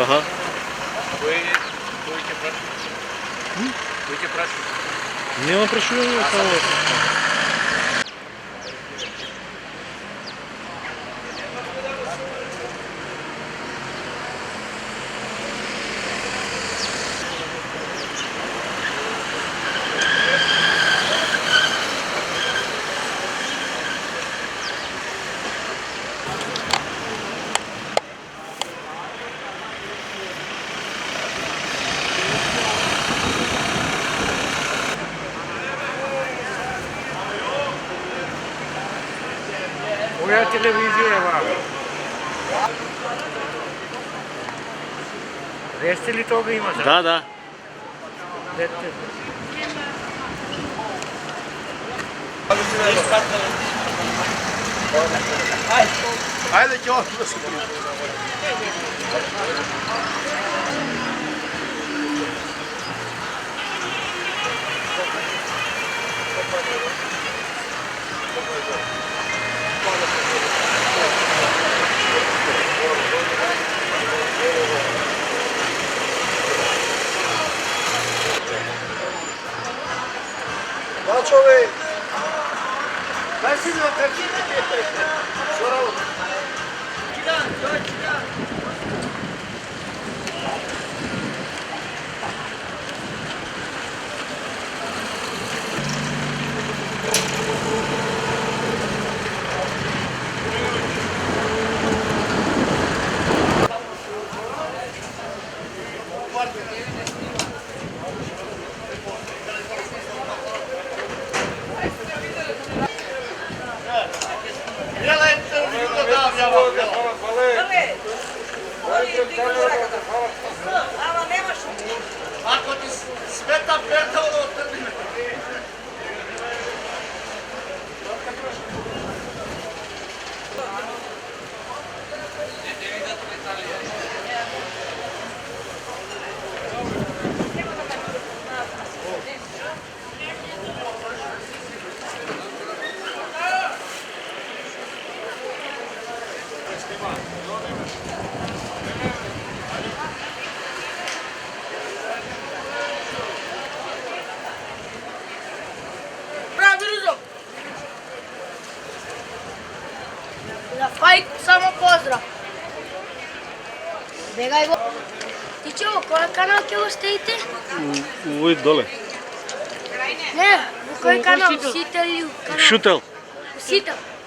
Ага. Koji će prašiti? Koji će prašiti? Няма прашување само. Koja televizija je vam? Jeste li toga ima? Да. Ajde će on da se Da čovek! Daj si da kakine! Soralo! Kidan, daj kidan! Ako ti smeta perda, ono otrbi me. Za Fajk samo pozdrav. Бегай го. Ти че, кој канал ќе го стоите? Овој доле. Не, во кој канал? Сител или канал? Шутел. Сител.